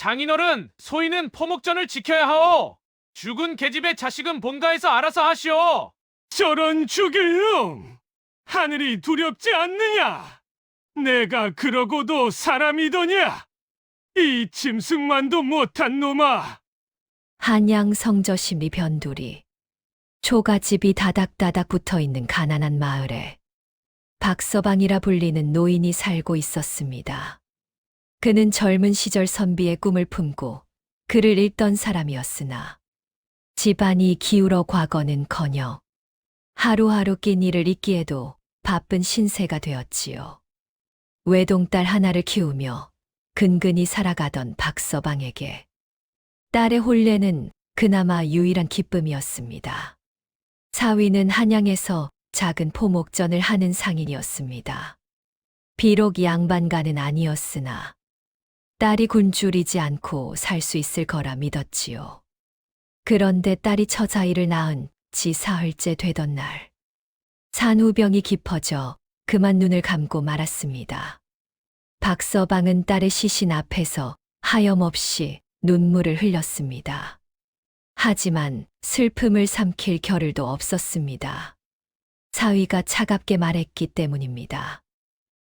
장인어른, 소인은 포목전을 지켜야 하오. 죽은 계집의 자식은 본가에서 알아서 하시오. 저런 주길놈! 하늘이 두렵지 않느냐? 내가 그러고도 사람이더냐? 이 짐승만도 못한 놈아! 한양 성저심리 변두리. 초가집이 다닥다닥 붙어있는 가난한 마을에 박서방이라 불리는 노인이 살고 있었습니다. 그는 젊은 시절 선비의 꿈을 품고 글을 읽던 사람이었으나 집안이 기울어 과거는커녕 하루하루 끼니를 잇기에도 바쁜 신세가 되었지요. 외동딸 하나를 키우며 근근히 살아가던 박서방에게 딸의 혼례는 그나마 유일한 기쁨이었습니다. 사위는 한양에서 작은 포목전을 하는 상인이었습니다. 비록 양반가는 아니었으나 딸이 굶주리지 않고 살 수 있을 거라 믿었지요. 그런데 딸이 처자일을 낳은 지 사흘째 되던 날, 산후병이 깊어져 그만 눈을 감고 말았습니다. 박서방은 딸의 시신 앞에서 하염없이 눈물을 흘렸습니다. 하지만 슬픔을 삼킬 겨를도 없었습니다. 사위가 차갑게 말했기 때문입니다.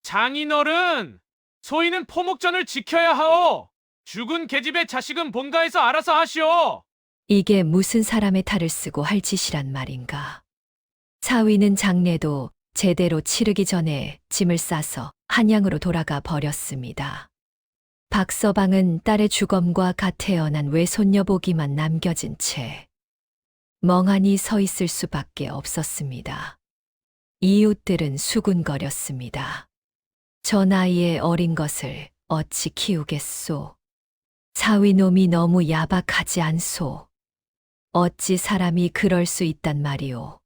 장인어른, 소인은 포목전을 지켜야 하오. 죽은 계집의 자식은 본가에서 알아서 하시오. 이게 무슨 사람의 탈을 쓰고 할 짓이란 말인가. 사위는 장례도 제대로 치르기 전에 짐을 싸서 한양으로 돌아가 버렸습니다. 박서방은 딸의 주검과 갓 태어난 외손녀 보기만 남겨진 채 멍하니 서 있을 수밖에 없었습니다. 이웃들은 수군거렸습니다. 저 나이에 어린 것을 어찌 키우겠소. 사위놈이 너무 야박하지 않소. 어찌 사람이 그럴 수 있단 말이오.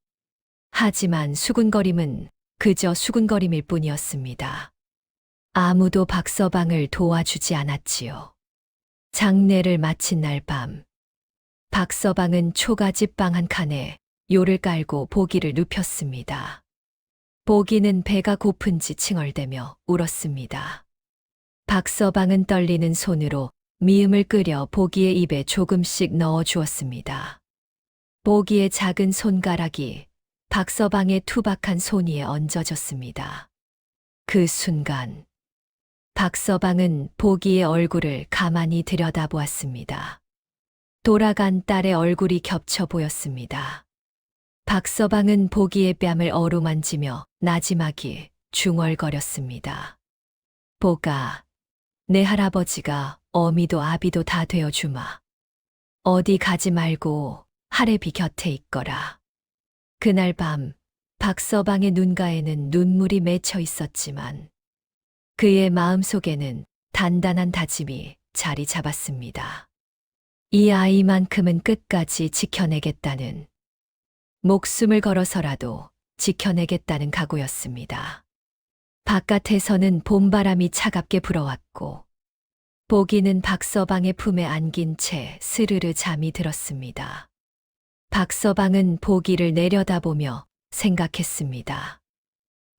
하지만 수군거림은 그저 수군거림일 뿐이었습니다. 아무도 박서방을 도와주지 않았지요. 장례를 마친 날 밤, 박서방은 초가집 방 한 칸에 요를 깔고 보기를 눕혔습니다. 보기는 배가 고픈지 칭얼대며 울었습니다. 박서방은 떨리는 손으로 미음을 끓여 보기의 입에 조금씩 넣어 주었습니다. 보기의 작은 손가락이 박서방의 투박한 손위에 얹어졌습니다. 그 순간 박서방은 보기의 얼굴을 가만히 들여다보았습니다. 돌아간 딸의 얼굴이 겹쳐 보였습니다. 박서방은 보기의 뺨을 어루만지며 나지막이 중얼거렸습니다. 보가, 내 할아버지가 어미도 아비도 다 되어주마. 어디 가지 말고 할애비 곁에 있거라. 그날 밤 박서방의 눈가에는 눈물이 맺혀 있었지만 그의 마음속에는 단단한 다짐이 자리 잡았습니다. 이 아이만큼은 끝까지 지켜내겠다는, 목숨을 걸어서라도 지켜내겠다는 각오였습니다. 바깥에서는 봄바람이 차갑게 불어왔고 보기는 박서방의 품에 안긴 채 스르르 잠이 들었습니다. 박서방은 보기를 내려다보며 생각했습니다.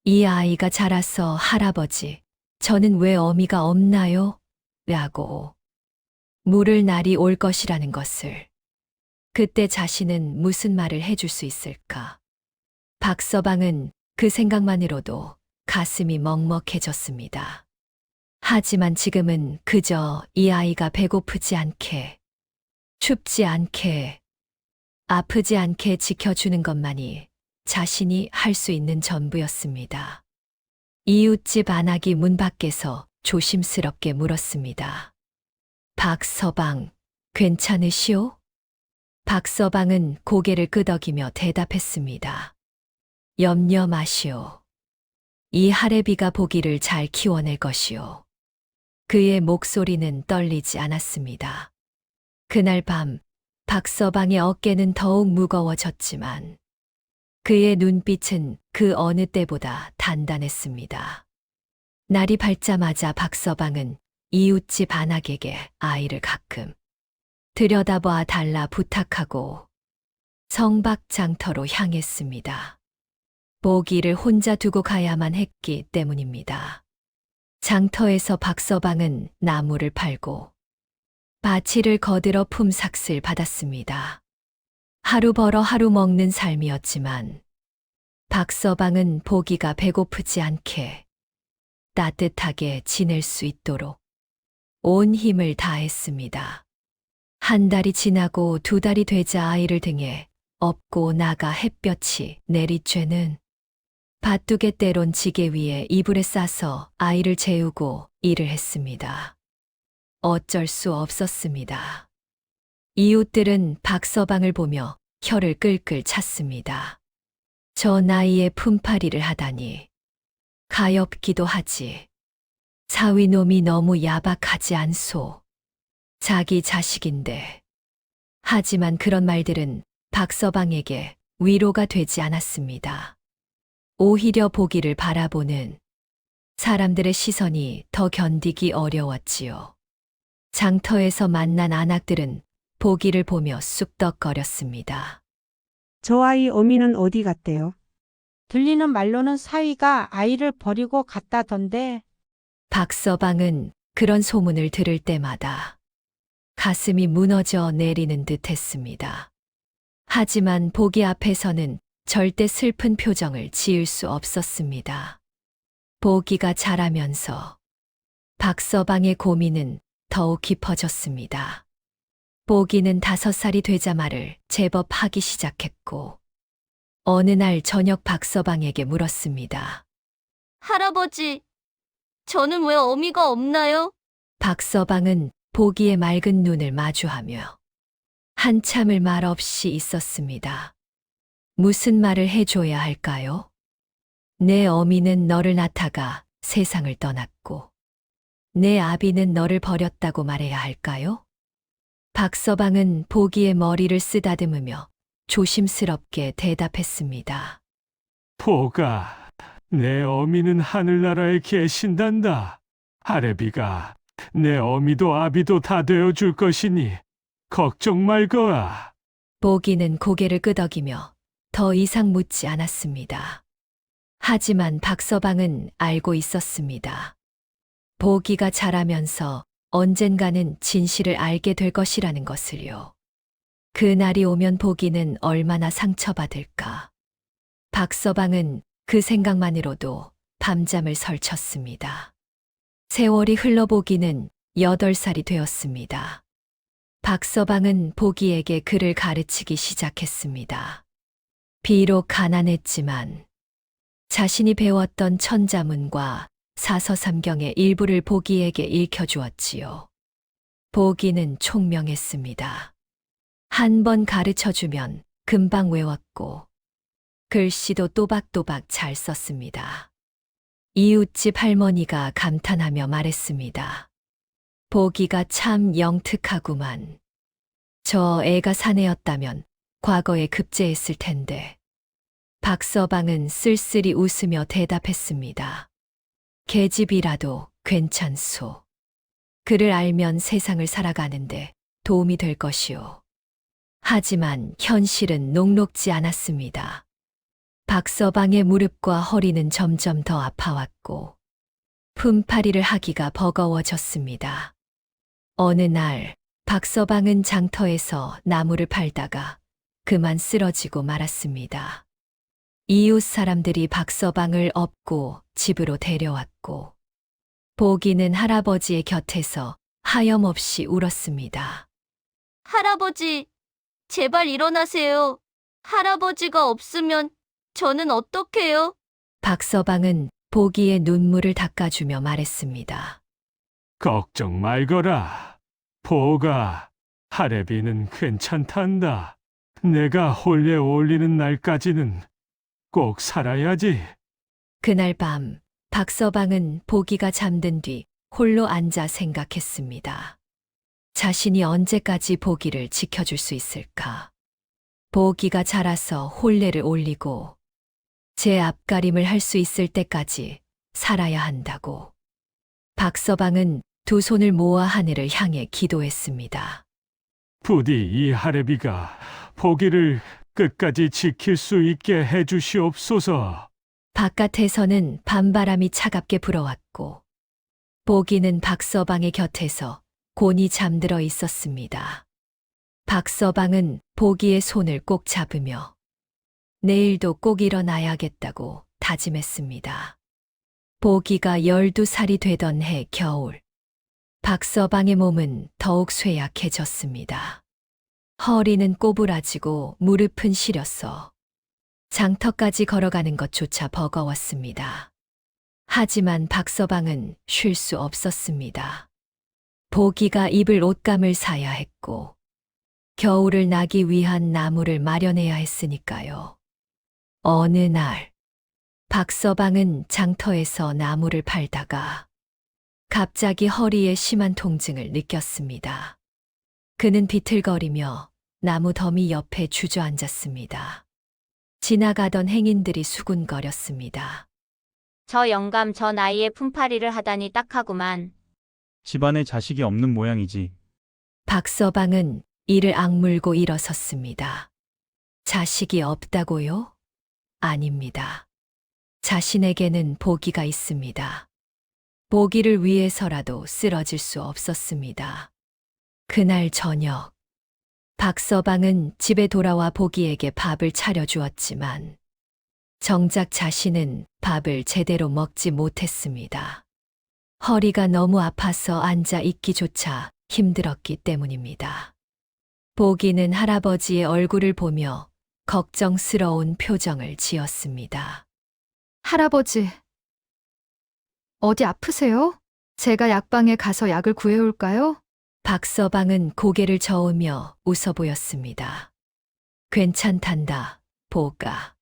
이 아이가 자라서 할아버지, 저는 왜 어미가 없나요? 라고 물을 날이 올 것이라는 것을. 그때 자신은 무슨 말을 해줄 수 있을까? 박서방은 그 생각만으로도 가슴이 먹먹해졌습니다. 하지만 지금은 그저 이 아이가 배고프지 않게, 춥지 않게, 아프지 않게 지켜주는 것만이 자신이 할 수 있는 전부였습니다. 이웃집 안악이 문 밖에서 조심스럽게 물었습니다. 박서방, 괜찮으시오? 박서방은 고개를 끄덕이며 대답했습니다. 염려 마시오. 이 할애비가 보기를 잘 키워낼 것이오. 그의 목소리는 떨리지 않았습니다. 그날 밤 박서방의 어깨는 더욱 무거워졌지만 그의 눈빛은 그 어느 때보다 단단했습니다. 날이 밝자마자 박서방은 이웃집 안악에게 아이를 가끔 들여다봐 달라 부탁하고 성박장터로 향했습니다. 보기를 혼자 두고 가야만 했기 때문입니다. 장터에서 박서방은 나무를 팔고 바치를 거들어 품삯을 받았습니다. 하루 벌어 하루 먹는 삶이었지만 박서방은 보기가 배고프지 않게 따뜻하게 지낼 수 있도록 온 힘을 다했습니다. 한 달이 지나고 두 달이 되자 아이를 등에 업고 나가 햇볕이 내리쬐는 밭두개 때론 지게 위에 이불에 싸서 아이를 재우고 일을 했습니다. 어쩔 수 없었습니다. 이웃들은 박서방을 보며 혀를 끌끌 찼습니다. 저 나이에 품팔이를 하다니 가엾기도 하지. 사위놈이 너무 야박하지 않소. 자기 자식인데. 하지만 그런 말들은 박서방에게 위로가 되지 않았습니다. 오히려 보기를 바라보는 사람들의 시선이 더 견디기 어려웠지요. 장터에서 만난 안악들은 보기를 보며 쑥덕거렸습니다. 저 아이 어미는 어디 갔대요? 들리는 말로는 사위가 아이를 버리고 갔다던데. 박서방은 그런 소문을 들을 때마다 가슴이 무너져 내리는 듯 했습니다. 하지만 보기 앞에서는 절대 슬픈 표정을 지을 수 없었습니다. 보기가 자라면서 박서방의 고민은 더욱 깊어졌습니다. 보기는 5살이 되자 말을 제법 하기 시작했고 어느 날 저녁 박서방에게 물었습니다. 할아버지, 저는 왜 어미가 없나요? 박서방은 보기의 맑은 눈을 마주하며 한참을 말없이 있었습니다. 무슨 말을 해줘야 할까요? 내 어미는 너를 낳다가 세상을 떠났고 내 아비는 너를 버렸다고 말해야 할까요? 박서방은 보기의 머리를 쓰다듬으며 조심스럽게 대답했습니다. 보가, 내 어미는 하늘나라에 계신단다. 하래비가 내 어미도 아비도 다 되어줄 것이니 걱정 말거라. 보기는 고개를 끄덕이며 더 이상 묻지 않았습니다. 하지만 박서방은 알고 있었습니다. 보기가 자라면서 언젠가는 진실을 알게 될 것이라는 것을요. 그날이 오면 보기는 얼마나 상처받을까. 박서방은 그 생각만으로도 밤잠을 설쳤습니다. 세월이 흘러보기는 8살이 되었습니다. 박서방은 보기에게 글을 가르치기 시작했습니다. 비록 가난했지만 자신이 배웠던 천자문과 사서삼경의 일부를 보기에게 읽혀주었지요. 보기는 총명했습니다. 한 번 가르쳐주면 금방 외웠고 글씨도 또박또박 잘 썼습니다. 이웃집 할머니가 감탄하며 말했습니다. 보기가 참 영특하구만. 저 애가 사내였다면 과거에 급제했을 텐데. 박서방은 쓸쓸히 웃으며 대답했습니다. 계집이라도 괜찮소. 그를 알면 세상을 살아가는데 도움이 될 것이오. 하지만 현실은 녹록지 않았습니다. 박서방의 무릎과 허리는 점점 더 아파왔고 품팔이를 하기가 버거워졌습니다. 어느 날 박서방은 장터에서 나무를 팔다가 그만 쓰러지고 말았습니다. 이웃 사람들이 박서방을 업고 집으로 데려왔고 보기는 할아버지의 곁에서 하염없이 울었습니다. 할아버지, 제발 일어나세요. 할아버지가 없으면 저는 어떡해요? 박서방은 보기의 눈물을 닦아주며 말했습니다. 걱정 말거라. 보가, 하래비는 괜찮단다. 내가 홀에 올리는 날까지는 꼭 살아야지. 그날 밤 박서방은 보기가 잠든 뒤 홀로 앉아 생각했습니다. 자신이 언제까지 보기를 지켜줄 수 있을까? 보기가 자라서 홀레를 올리고 제 앞가림을 할 수 있을 때까지 살아야 한다고. 박서방은 두 손을 모아 하늘을 향해 기도했습니다. 부디 이 하래비가 보기를 끝까지 지킬 수 있게 해주시옵소서. 바깥에서는 밤바람이 차갑게 불어왔고 보기는 박서방의 곁에서 곤히 잠들어 있었습니다. 박서방은 보기의 손을 꼭 잡으며 내일도 꼭 일어나야겠다고 다짐했습니다. 보기가 12살이 되던 해 겨울, 박서방의 몸은 더욱 쇠약해졌습니다. 허리는 꼬부라지고 무릎은 시렸어 장터까지 걸어가는 것조차 버거웠습니다. 하지만 박서방은 쉴 수 없었습니다. 보기가 입을 옷감을 사야 했고 겨울을 나기 위한 나무를 마련해야 했으니까요. 어느 날 박서방은 장터에서 나무를 팔다가 갑자기 허리에 심한 통증을 느꼈습니다. 그는 비틀거리며 나무 더미 옆에 주저앉았습니다. 지나가던 행인들이 수군거렸습니다. 저 영감 저 나이에 품팔이를 하다니 딱하구만. 집안에 자식이 없는 모양이지. 박서방은 이를 악물고 일어섰습니다. 자식이 없다고요? 아닙니다. 자신에게는 보기가 있습니다. 보기를 위해서라도 쓰러질 수 없었습니다. 그날 저녁, 박서방은 집에 돌아와 보기에게 밥을 차려주었지만 정작 자신은 밥을 제대로 먹지 못했습니다. 허리가 너무 아파서 앉아 있기조차 힘들었기 때문입니다. 보기는 할아버지의 얼굴을 보며 걱정스러운 표정을 지었습니다. 할아버지, 어디 아프세요? 제가 약방에 가서 약을 구해올까요? 박서방은 고개를 저으며 웃어 보였습니다. 괜찮단다, 보가.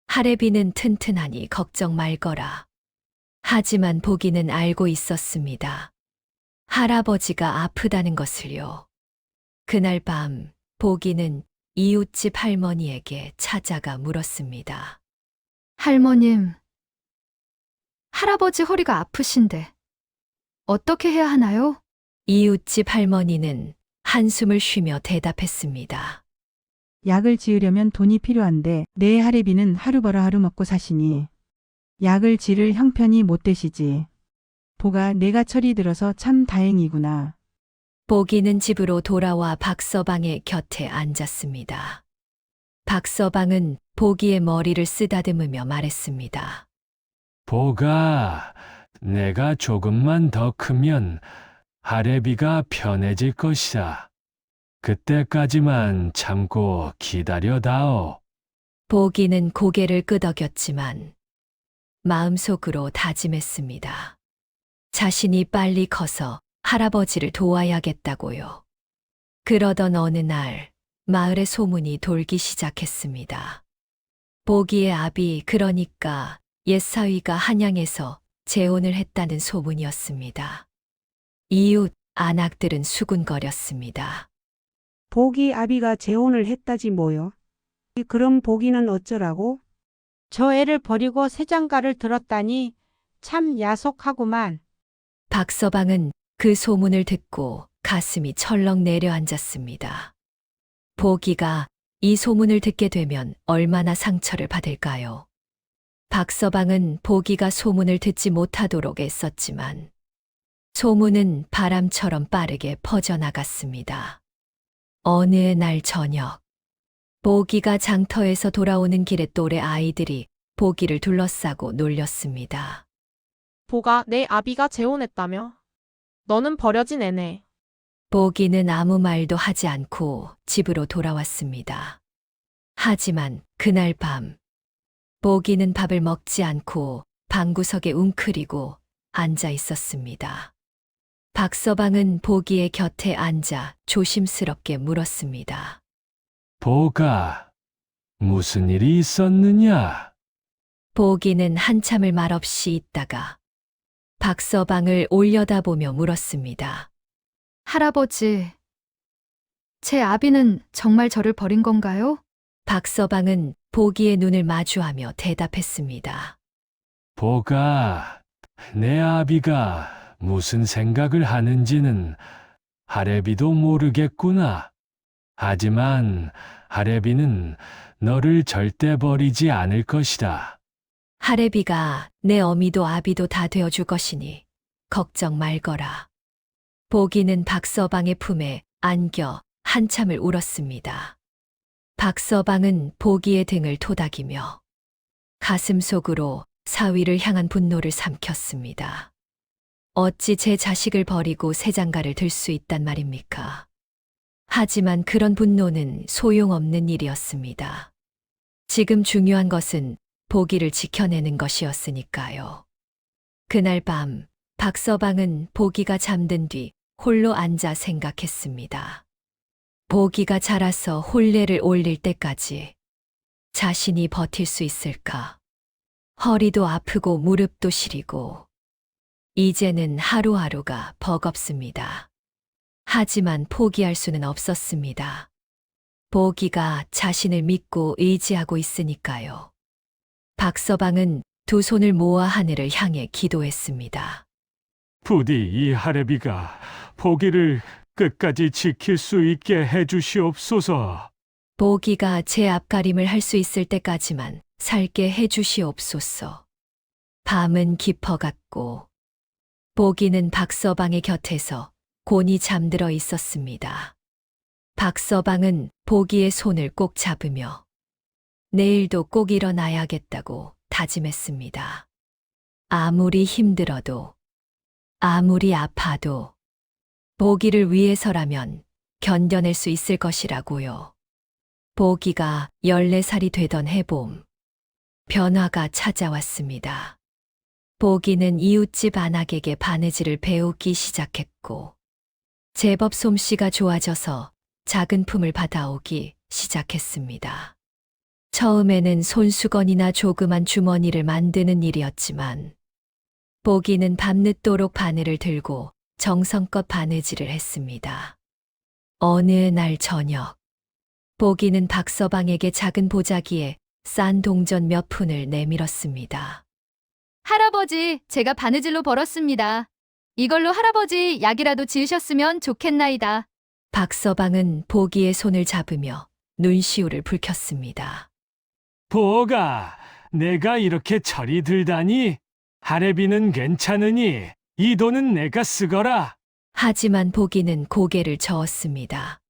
할애비는 튼튼하니 걱정 말거라. 하지만 보기는 알고 있었습니다. 할아버지가 아프다는 것을요. 그날 밤 보기는 이웃집 할머니에게 찾아가 물었습니다. 할머님, 할아버지 허리가 아프신데 어떻게 해야 하나요? 이웃집 할머니는 한숨을 쉬며 대답했습니다. 약을 지으려면 돈이 필요한데 내 할애비는 하루 벌어 하루 먹고 사시니 약을 지를 형편이 못 되시지. 보가 내가 철이 들어서 참 다행이구나. 보기는 집으로 돌아와 박서방의 곁에 앉았습니다. 박서방은 보기의 머리를 쓰다듬으며 말했습니다. 보가, 내가 조금만 더 크면 할애비가 편해질 것이다. 그때까지만 참고 기다려다오. 보기는 고개를 끄덕였지만 마음속으로 다짐했습니다. 자신이 빨리 커서 할아버지를 도와야겠다고요. 그러던 어느 날 마을에 소문이 돌기 시작했습니다. 보기의 아비, 그러니까 옛사위가 한양에서 재혼을 했다는 소문이었습니다. 이웃 안악들은 수군거렸습니다. 보기 아비가 재혼을 했다지 뭐요? 그럼 보기는 어쩌라고? 저 애를 버리고 새장가를 들었다니 참 야속하구만. 박서방은 그 소문을 듣고 가슴이 철렁 내려앉았습니다. 보기가 이 소문을 듣게 되면 얼마나 상처를 받을까요? 박서방은 보기가 소문을 듣지 못하도록 애썼지만 소문은 바람처럼 빠르게 퍼져나갔습니다. 어느 날 저녁, 보기가 장터에서 돌아오는 길에 또래 아이들이 보기를 둘러싸고 놀렸습니다. 보가 내 아비가 재혼했다며? 너는 버려진 애네. 보기는 아무 말도 하지 않고 집으로 돌아왔습니다. 하지만 그날 밤, 보기는 밥을 먹지 않고 방구석에 웅크리고 앉아 있었습니다. 박서방은 보기의 곁에 앉아 조심스럽게 물었습니다. 보가, 무슨 일이 있었느냐? 보기는 한참을 말없이 있다가 박서방을 올려다보며 물었습니다. 할아버지, 제 아비는 정말 저를 버린 건가요? 박서방은 보기의 눈을 마주하며 대답했습니다. 보가, 내 아비가 무슨 생각을 하는지는 할애비도 모르겠구나. 하지만 할애비는 너를 절대 버리지 않을 것이다. 할애비가 내 어미도 아비도 다 되어줄 것이니 걱정 말거라. 보기는 박서방의 품에 안겨 한참을 울었습니다. 박서방은 보기의 등을 토닥이며 가슴 속으로 사위를 향한 분노를 삼켰습니다. 어찌 제 자식을 버리고 새 장가를 들 수 있단 말입니까? 하지만 그런 분노는 소용없는 일이었습니다. 지금 중요한 것은 보기를 지켜내는 것이었으니까요. 그날 밤 박서방은 보기가 잠든 뒤 홀로 앉아 생각했습니다. 보기가 자라서 혼례를 올릴 때까지 자신이 버틸 수 있을까? 허리도 아프고 무릎도 시리고 이제는 하루하루가 버겁습니다. 하지만 포기할 수는 없었습니다. 보기가 자신을 믿고 의지하고 있으니까요. 박서방은 두 손을 모아 하늘을 향해 기도했습니다. 부디 이 하레비가 보기를 끝까지 지킬 수 있게 해주시옵소서. 보기가 제 앞가림을 할 수 있을 때까지만 살게 해주시옵소서. 밤은 깊어갔고 보기는 박서방의 곁에서 곤히 잠들어 있었습니다. 박서방은 보기의 손을 꼭 잡으며 내일도 꼭 일어나야겠다고 다짐했습니다. 아무리 힘들어도, 아무리 아파도 보기를 위해서라면 견뎌낼 수 있을 것이라고요. 보기가 14살이 되던 해봄, 변화가 찾아왔습니다. 보기는 이웃집 안악에게 바느질을 배우기 시작했고, 제법 솜씨가 좋아져서 작은 품을 받아오기 시작했습니다. 처음에는 손수건이나 조그만 주머니를 만드는 일이었지만, 보기는 밤늦도록 바늘을 들고 정성껏 바느질을 했습니다. 어느 날 저녁, 보기는 박서방에게 작은 보자기에 싼 동전 몇 푼을 내밀었습니다. 할아버지, 제가 바느질로 벌었습니다. 이걸로 할아버지 약이라도 지으셨으면 좋겠나이다. 박서방은 보기의 손을 잡으며 눈시울을 붉혔습니다. 보가, 내가 이렇게 철이 들다니? 하레비는 괜찮으니 이 돈은 내가 쓰거라. 하지만 보기는 고개를 저었습니다.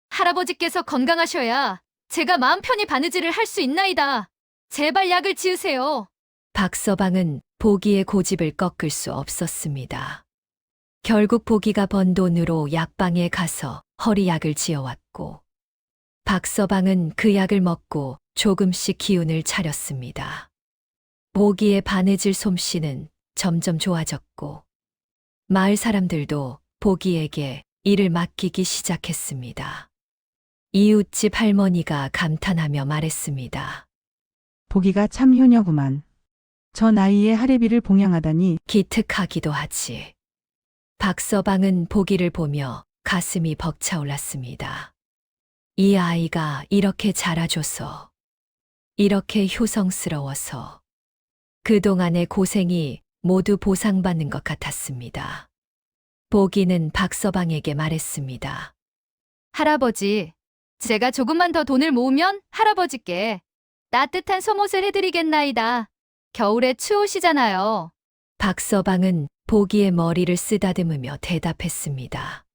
할아버지께서 건강하셔야 제가 마음 편히 바느질을 할 수 있나이다. 제발 약을 지으세요. 박서방은 보기의 고집을 꺾을 수 없었습니다. 결국 보기가 번 돈으로 약방에 가서 허리약을 지어왔고, 박서방은 그 약을 먹고 조금씩 기운을 차렸습니다. 보기의 바느질 솜씨는 점점 좋아졌고, 마을 사람들도 보기에게 일을 맡기기 시작했습니다. 이웃집 할머니가 감탄하며 말했습니다. 보기가 참 효녀구만. 저 나이에 하레비를 봉양하다니. 기특하기도 하지. 박서방은 보기를 보며 가슴이 벅차올랐습니다. 이 아이가 이렇게 자라줘서, 이렇게 효성스러워서 그동안의 고생이 모두 보상받는 것 같았습니다. 보기는 박서방에게 말했습니다. 할아버지, 제가 조금만 더 돈을 모으면 할아버지께 따뜻한 속옷을 해드리겠나이다. 겨울에 추우시잖아요. 박서방은 보기의 머리를 쓰다듬으며 대답했습니다.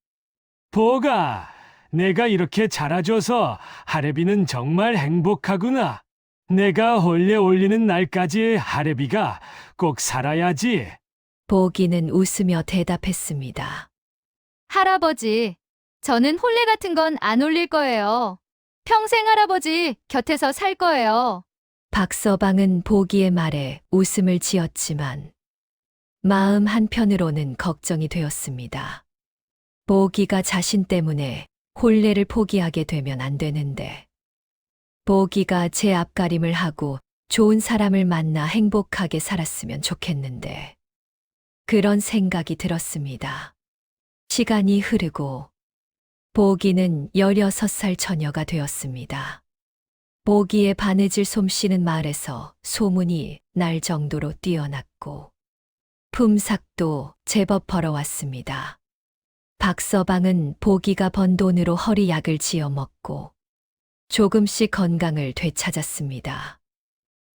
보가, 내가 이렇게 자라줘서 하레비는 정말 행복하구나. 내가 혼례 올리는 날까지 하레비가 꼭 살아야지. 보기는 웃으며 대답했습니다. 할아버지, 저는 혼례 같은 건 안 올릴 거예요. 평생 할아버지 곁에서 살 거예요. 박서방은 보기의 말에 웃음을 지었지만 마음 한편으로는 걱정이 되었습니다. 보기가 자신 때문에 혼례를 포기하게 되면 안 되는데, 보기가 제 앞가림을 하고 좋은 사람을 만나 행복하게 살았으면 좋겠는데, 그런 생각이 들었습니다. 시간이 흐르고 보기는 16살 처녀가 되었습니다. 보기의 바느질 솜씨는 마을에서 소문이 날 정도로 뛰어났고 품삯도 제법 벌어왔습니다. 박서방은 보기가 번 돈으로 허리약을 지어 먹고 조금씩 건강을 되찾았습니다.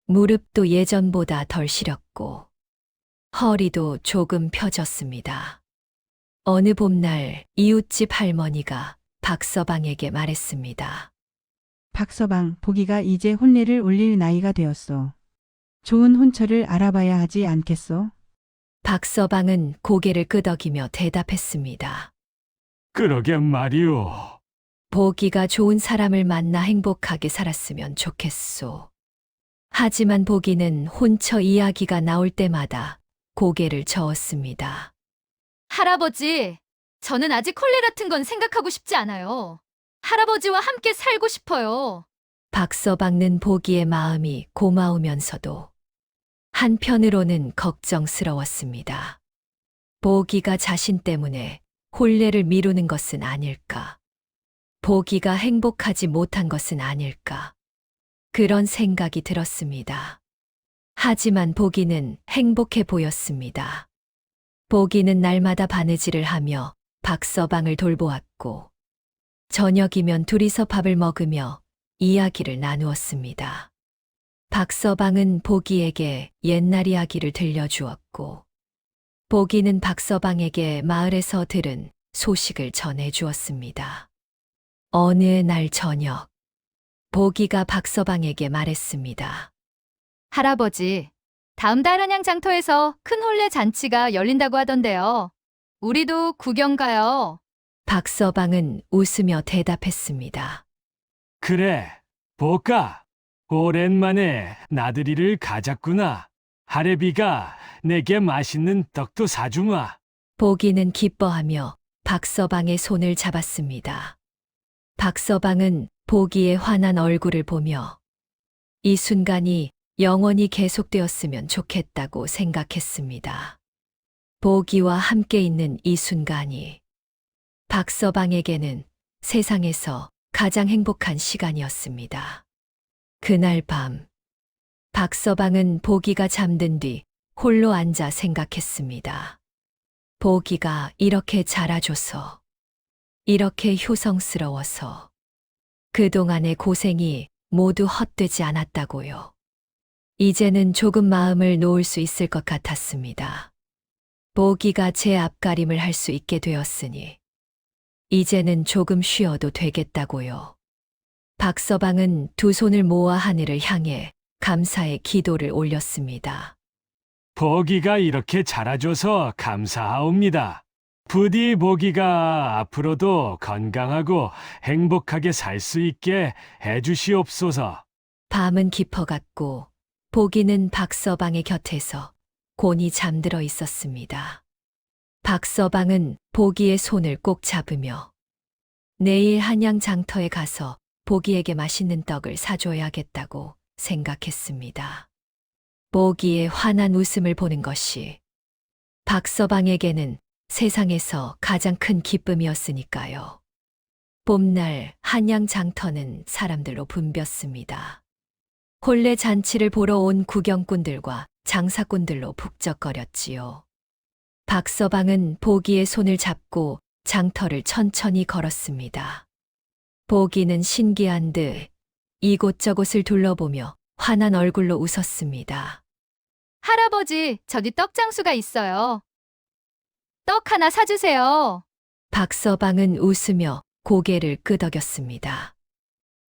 무릎도 예전보다 덜 시렸고 허리도 조금 펴졌습니다. 어느 봄날 이웃집 할머니가 박서방에게 말했습니다. 박서방, 보기가 이제 혼례를 올릴 나이가 되었소. 좋은 혼처를 알아봐야 하지 않겠소? 박서방은 고개를 끄덕이며 대답했습니다. 그러게 말이오. 보기가 좋은 사람을 만나 행복하게 살았으면 좋겠소. 하지만 보기는 혼처 이야기가 나올 때마다 고개를 저었습니다. 할아버지, 저는 아직 홀레 같은 건 생각하고 싶지 않아요. 할아버지와 함께 살고 싶어요. 박서방는 보기의 마음이 고마우면서도 한편으로는 걱정스러웠습니다. 보기가 자신 때문에 혼례를 미루는 것은 아닐까? 보기가 행복하지 못한 것은 아닐까? 그런 생각이 들었습니다. 하지만 보기는 행복해 보였습니다. 보기는 날마다 바느질을 하며 박서방을 돌보았고, 저녁이면 둘이서 밥을 먹으며 이야기를 나누었습니다. 박서방은 보기에게 옛날 이야기를 들려주었고, 보기는 박서방에게 마을에서 들은 소식을 전해주었습니다. 어느 날 저녁, 보기가 박서방에게 말했습니다. 할아버지, 다음 달 한양장터에서 큰 홀레 잔치가 열린다고 하던데요. 우리도 구경 가요. 박서방은 웃으며 대답했습니다. 그래, 보까. 오랜만에 나들이를 가자꾸나. 할애비가 내게 맛있는 떡도 사주마. 보기는 기뻐하며 박서방의 손을 잡았습니다. 박서방은 보기의 환한 얼굴을 보며 이 순간이 영원히 계속되었으면 좋겠다고 생각했습니다. 보기와 함께 있는 이 순간이 박서방에게는 세상에서 가장 행복한 시간이었습니다. 그날 밤, 박서방은 보기가 잠든 뒤 홀로 앉아 생각했습니다. 보기가 이렇게 자라줘서, 이렇게 효성스러워서, 그동안의 고생이 모두 헛되지 않았다고요. 이제는 조금 마음을 놓을 수 있을 것 같았습니다. 보기가 제 앞가림을 할 수 있게 되었으니, 이제는 조금 쉬어도 되겠다고요. 박서방은 두 손을 모아 하늘을 향해 감사의 기도를 올렸습니다. 보기가 이렇게 자라줘서 감사하옵니다. 부디 보기가 앞으로도 건강하고 행복하게 살 수 있게 해주시옵소서. 밤은 깊어갔고 보기는 박서방의 곁에서 곤히 잠들어 있었습니다. 박서방은 보기의 손을 꼭 잡으며 내일 한양장터에 가서 보기에게 맛있는 떡을 사줘야겠다고 생각했습니다. 보기의 환한 웃음을 보는 것이 박서방에게는 세상에서 가장 큰 기쁨이었으니까요. 봄날 한양장터는 사람들로 붐볐습니다. 혼례 잔치를 보러 온 구경꾼들과 장사꾼들로 북적거렸지요. 박서방은 보기의 손을 잡고 장터를 천천히 걸었습니다. 보기는 신기한 듯 이곳저곳을 둘러보며 환한 얼굴로 웃었습니다. 할아버지, 저기 떡장수가 있어요. 떡 하나 사주세요. 박서방은 웃으며 고개를 끄덕였습니다.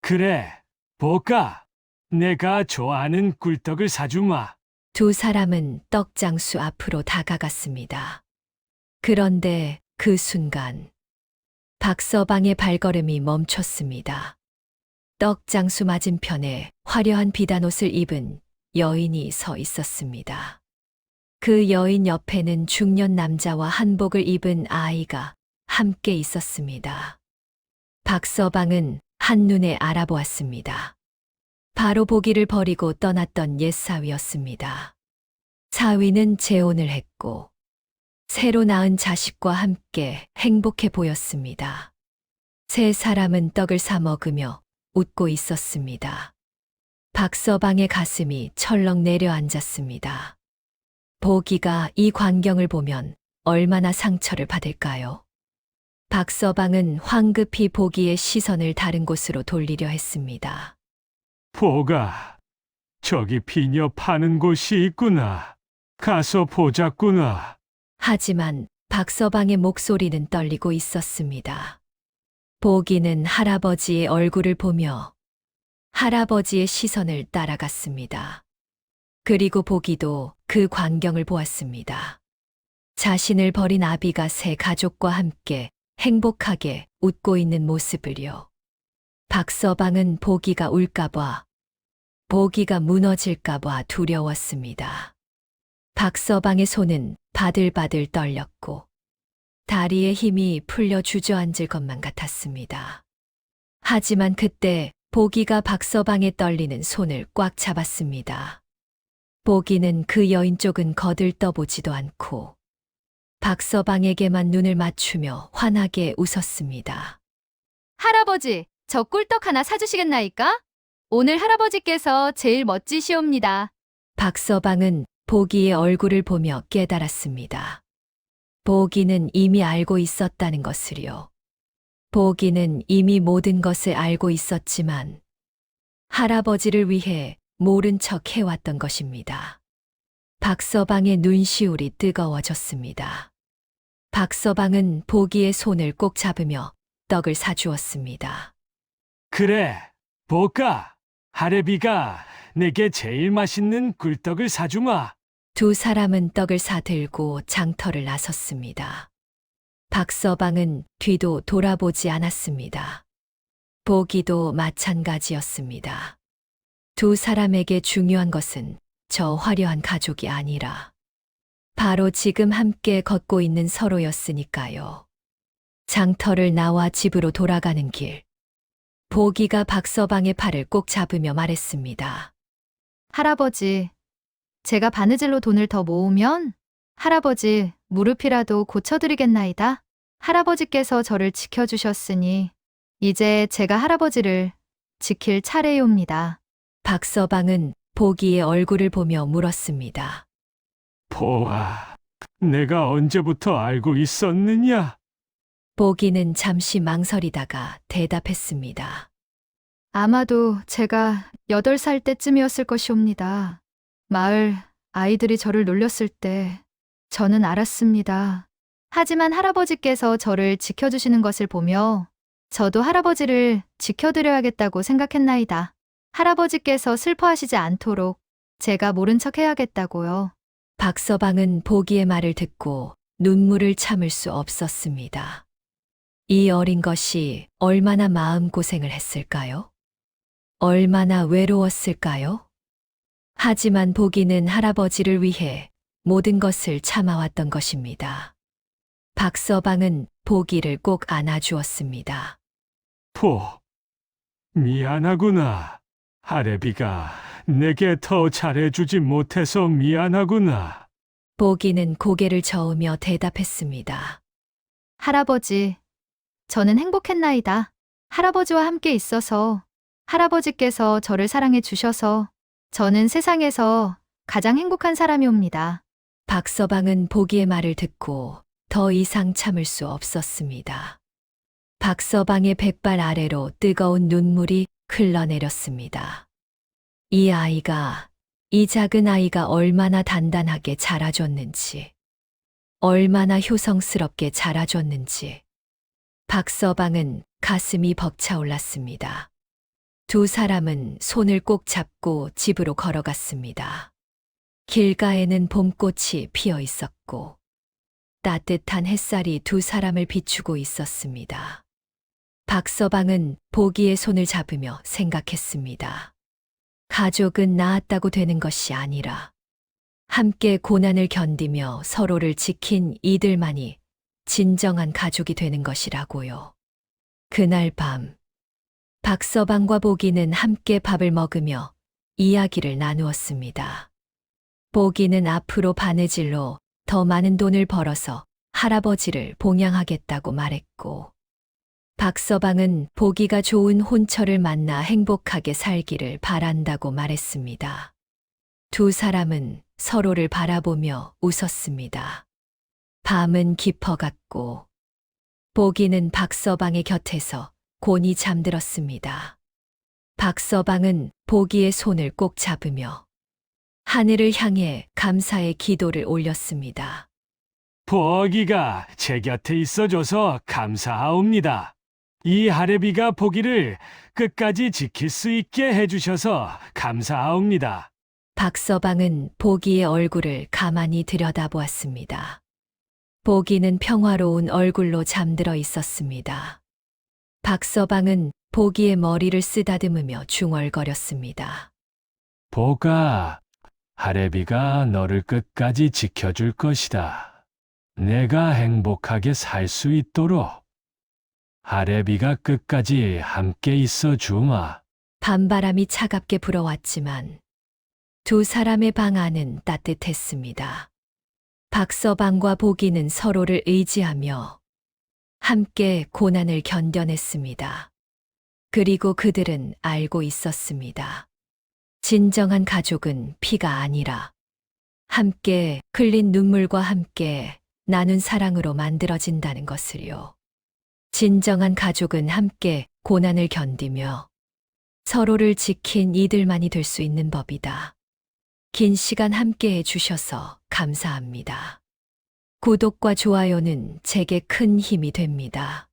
그래, 보까. 내가 좋아하는 꿀떡을 사주마. 두 사람은 떡장수 앞으로 다가갔습니다. 그런데 그 순간 박서방의 발걸음이 멈췄습니다. 떡장수 맞은편에 화려한 비단옷을 입은 여인이 서 있었습니다. 그 여인 옆에는 중년 남자와 한복을 입은 아이가 함께 있었습니다. 박서방은 한눈에 알아보았습니다. 바로 보기를 버리고 떠났던 옛사위였습니다. 사위는 재혼을 했고 새로 낳은 자식과 함께 행복해 보였습니다. 세 사람은 떡을 사 먹으며 웃고 있었습니다. 박서방의 가슴이 철렁 내려앉았습니다. 보기가 이 광경을 보면 얼마나 상처를 받을까요? 박서방은 황급히 보기의 시선을 다른 곳으로 돌리려 했습니다. 보가, 저기 비녀 파는 곳이 있구나. 가서 보자꾸나. 하지만 박서방의 목소리는 떨리고 있었습니다. 보기는 할아버지의 얼굴을 보며 할아버지의 시선을 따라갔습니다. 그리고 보기도 그 광경을 보았습니다. 자신을 버린 아비가 새 가족과 함께 행복하게 웃고 있는 모습을요. 박서방은 보기가 울까봐, 보기가 무너질까봐 두려웠습니다. 박서방의 손은 바들바들 떨렸고 다리에 힘이 풀려 주저앉을 것만 같았습니다. 하지만 그때 보기가 박서방의 떨리는 손을 꽉 잡았습니다. 보기는 그 여인 쪽은 거들떠보지도 않고 박서방에게만 눈을 맞추며 환하게 웃었습니다. 할아버지, 저 꿀떡 하나 사주시겠나이까? 오늘 할아버지께서 제일 멋지시옵니다. 박서방은 보기의 얼굴을 보며 깨달았습니다. 보기는 이미 알고 있었다는 것을요. 보기는 이미 모든 것을 알고 있었지만 할아버지를 위해 모른 척 해왔던 것입니다. 박서방의 눈시울이 뜨거워졌습니다. 박서방은 보기의 손을 꼭 잡으며 떡을 사주었습니다. 그래, 보까. 할애비가 내게 제일 맛있는 꿀떡을 사주마. 두 사람은 떡을 사들고 장터를 나섰습니다. 박서방은 뒤도 돌아보지 않았습니다. 보기도 마찬가지였습니다. 두 사람에게 중요한 것은 저 화려한 가족이 아니라 바로 지금 함께 걷고 있는 서로였으니까요. 장터를 나와 집으로 돌아가는 길, 보기가 박서방의 팔을 꼭 잡으며 말했습니다. 할아버지, 제가 바느질로 돈을 더 모으면 할아버지 무릎이라도 고쳐드리겠나이다. 할아버지께서 저를 지켜주셨으니 이제 제가 할아버지를 지킬 차례이옵니다. 박서방은 보기의 얼굴을 보며 물었습니다. 보아, 내가 언제부터 알고 있었느냐? 보기는 잠시 망설이다가 대답했습니다. 아마도 제가 8살 때쯤이었을 것이옵니다. 마을 아이들이 저를 놀렸을 때 저는 알았습니다. 하지만 할아버지께서 저를 지켜주시는 것을 보며 저도 할아버지를 지켜드려야겠다고 생각했나이다. 할아버지께서 슬퍼하시지 않도록 제가 모른 척 해야겠다고요. 박서방은 보기의 말을 듣고 눈물을 참을 수 없었습니다. 이 어린 것이 얼마나 마음고생을 했을까요? 얼마나 외로웠을까요? 하지만 보기는 할아버지를 위해 모든 것을 참아왔던 것입니다. 박서방은 보기를 꼭 안아주었습니다. 보, 미안하구나. 할애비가 내게 더 잘해주지 못해서 미안하구나. 보기는 고개를 저으며 대답했습니다. 할아버지, 저는 행복했나이다. 할아버지와 함께 있어서 할아버지께서 저를 사랑해 주셔서 저는 세상에서 가장 행복한 사람이옵니다. 박서방은 보기의 말을 듣고 더 이상 참을 수 없었습니다. 박서방의 백발 아래로 뜨거운 눈물이 흘러내렸습니다. 이 작은 아이가 얼마나 단단하게 자라줬는지, 얼마나 효성스럽게 자라줬는지, 박서방은 가슴이 벅차올랐습니다. 두 사람은 손을 꼭 잡고 집으로 걸어갔습니다. 길가에는 봄꽃이 피어 있었고, 따뜻한 햇살이 두 사람을 비추고 있었습니다. 박서방은 보기의 손을 잡으며 생각했습니다. 가족은 낳았다고 되는 것이 아니라 함께 고난을 견디며 서로를 지킨 이들만이 진정한 가족이 되는 것이라고요. 그날 밤, 박서방과 보기는 함께 밥을 먹으며 이야기를 나누었습니다. 보기는 앞으로 바느질로 더 많은 돈을 벌어서 할아버지를 봉양하겠다고 말했고, 박서방은 보기가 좋은 혼처를 만나 행복하게 살기를 바란다고 말했습니다. 두 사람은 서로를 바라보며 웃었습니다. 밤은 깊어갔고, 보기는 박서방의 곁에서 곤히 잠들었습니다. 박서방은 보기의 손을 꼭 잡으며 하늘을 향해 감사의 기도를 올렸습니다. 보기가 제 곁에 있어줘서 감사하옵니다. 이 하레비가 보기를 끝까지 지킬 수 있게 해주셔서 감사하옵니다. 박서방은 보기의 얼굴을 가만히 들여다보았습니다. 보기는 평화로운 얼굴로 잠들어 있었습니다. 박서방은 보기의 머리를 쓰다듬으며 중얼거렸습니다. 보가, 하레비가 너를 끝까지 지켜줄 것이다. 내가 행복하게 살 수 있도록 하레비가 끝까지 함께 있어 주마. 밤바람이 차갑게 불어왔지만 두 사람의 방 안은 따뜻했습니다. 박서방과 보기는 서로를 의지하며 함께 고난을 견뎌냈습니다. 그리고 그들은 알고 있었습니다. 진정한 가족은 피가 아니라 함께 흘린 눈물과 함께 나눈 사랑으로 만들어진다는 것을요. 진정한 가족은 함께 고난을 견디며 서로를 지킨 이들만이 될 수 있는 법이다. 긴 시간 함께 해주셔서 감사합니다. 구독과 좋아요는 제게 큰 힘이 됩니다.